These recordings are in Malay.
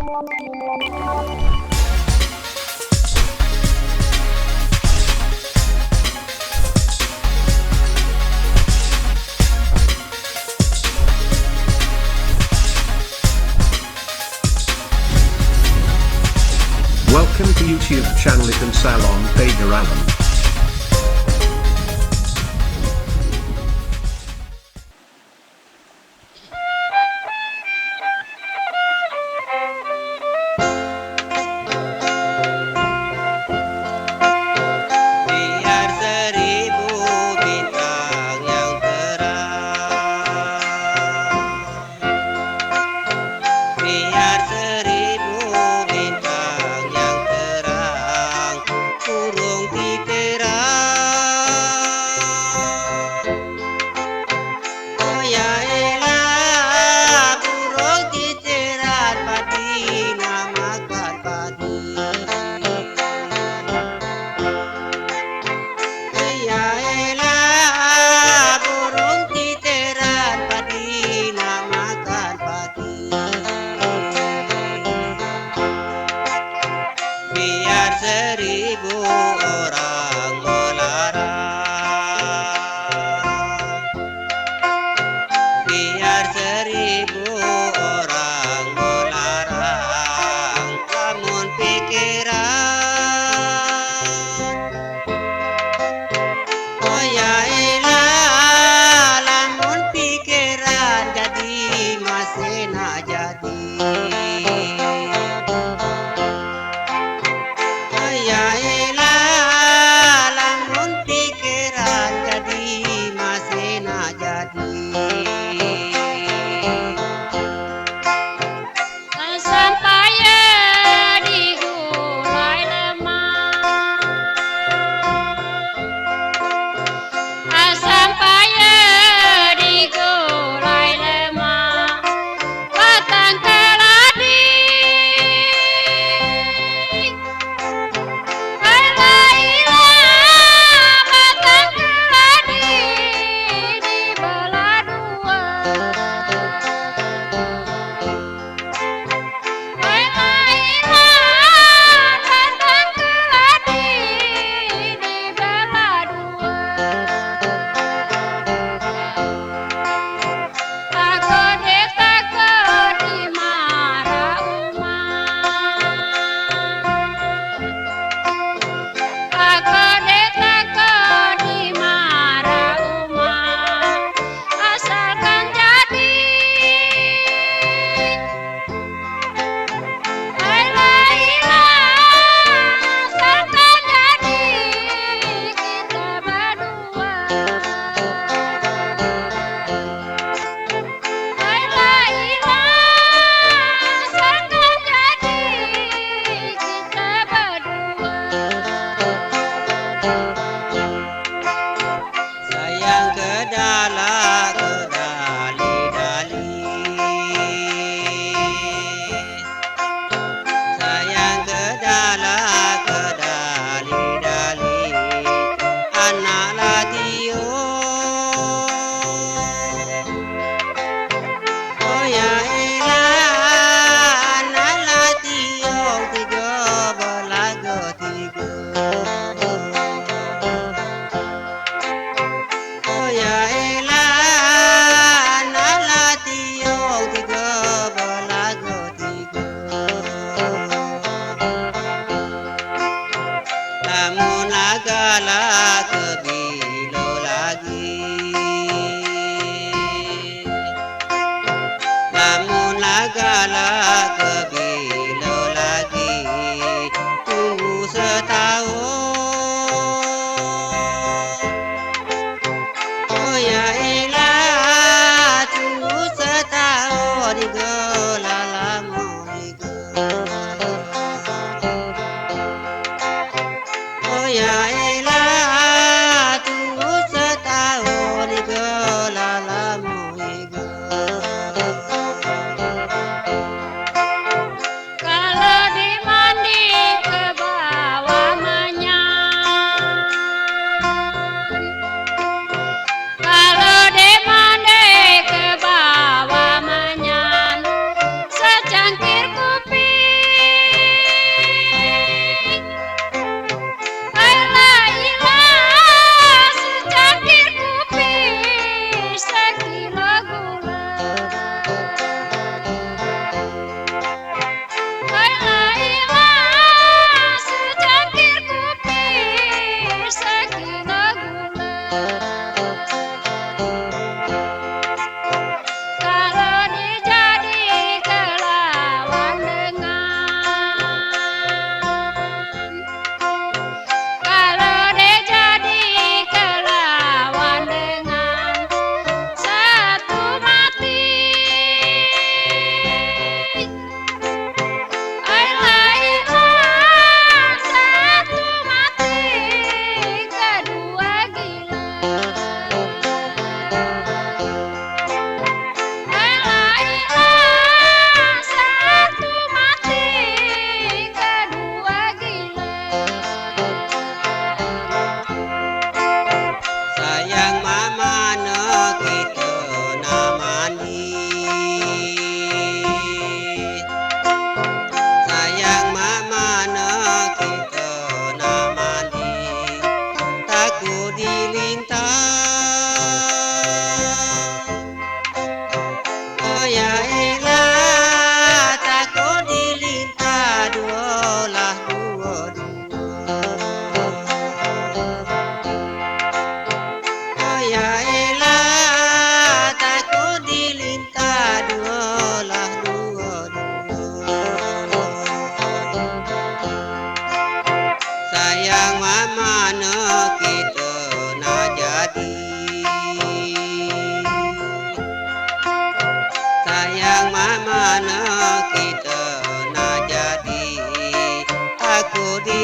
Welcome to YouTube channel Ikan Salon Pager Alan. Biar seribu bintang yang terang, biar seribu bintang yang terang, burung titiran. Oh ya elah, burung titiran padi namakan padi. Ya elah, burung titiran padi namakan padi. Biar seribu orang melarang, biar seribu orang melarang, namun pikiran. Oh ya elah, lamun pikiran jadi masih nak jadi. Oh ya elah,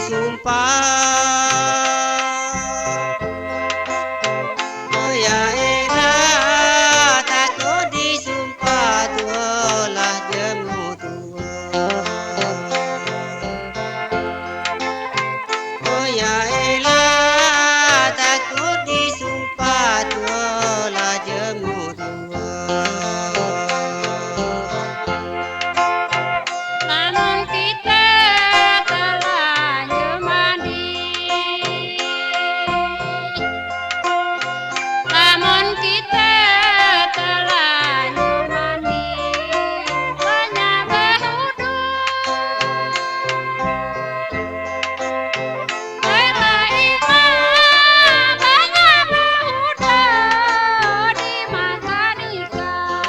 disumpah. Oh ya elah takut disumpah tualah jemu tua. Oh ya elah takut disumpah tualah jemu tua. Lamun kita terlanjur mandi, lamun kita terlanjur mandi, banyak berhudu, banyak berhudu dimakan ikan.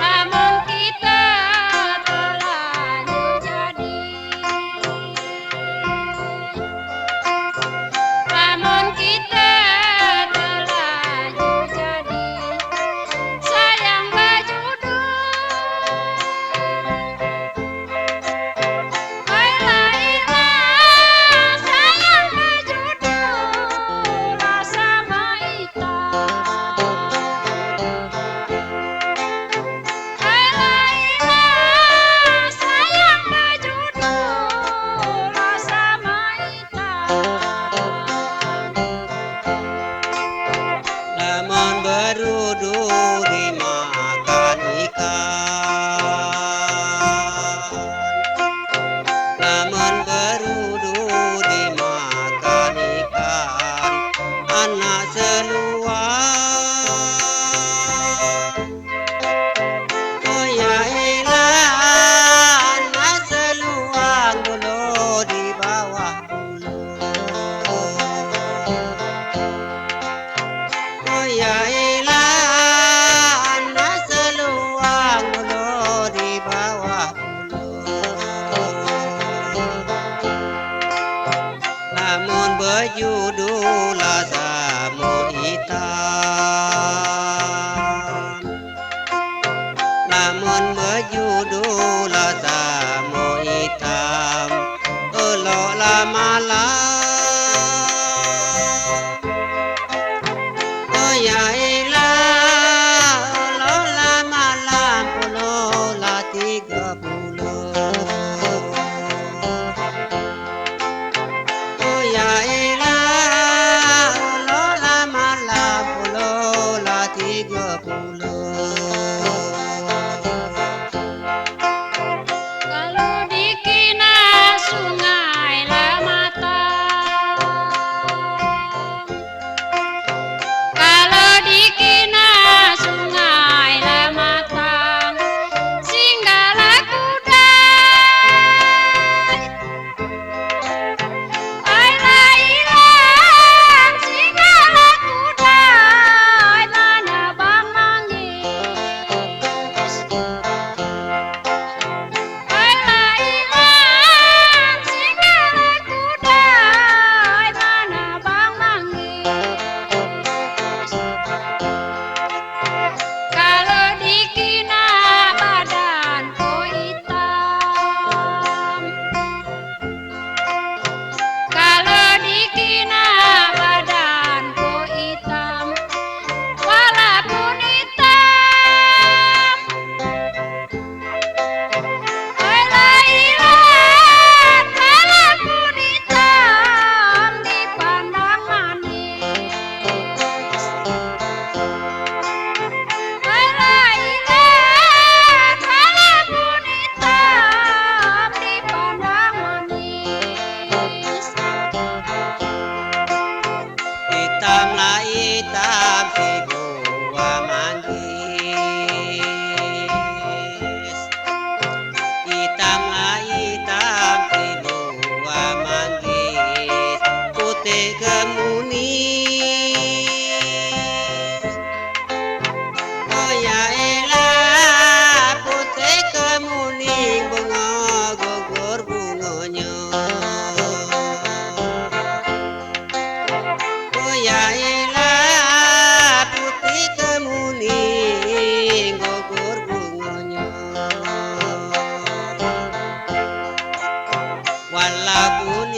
Lamun kita terlanjur jadi, lamun kita terlanjur jadi, sayang berjudul. Sayang berjudul sama hitam. Sayang berjudul sama hitam. Lamun berudu dimakan ikan. Lamun berudu dimakan ikan. Anak seluar. Oh ya elah anak seluar bulu di bawah bulu. Oh ya elah anak seluar bulu di bawah bulu. Lamun berjudul samu hitam. Lamun berjudul samu hitam. Eloklah malam. Oh ya elah eloklah malam puluh 30. Oh ya elah eloklah malam puluh 30. Kalau dikina sungai lah mata,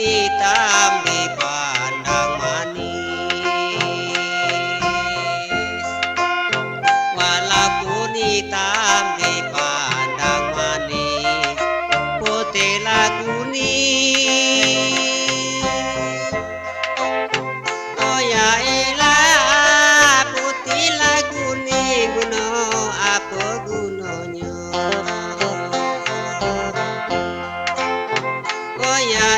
hitam dipandang manis, walaupun hitam dipandang manis, putihlah kuning. Oh ya elah, putihlah kuning, guna apa gunanya? Oh ya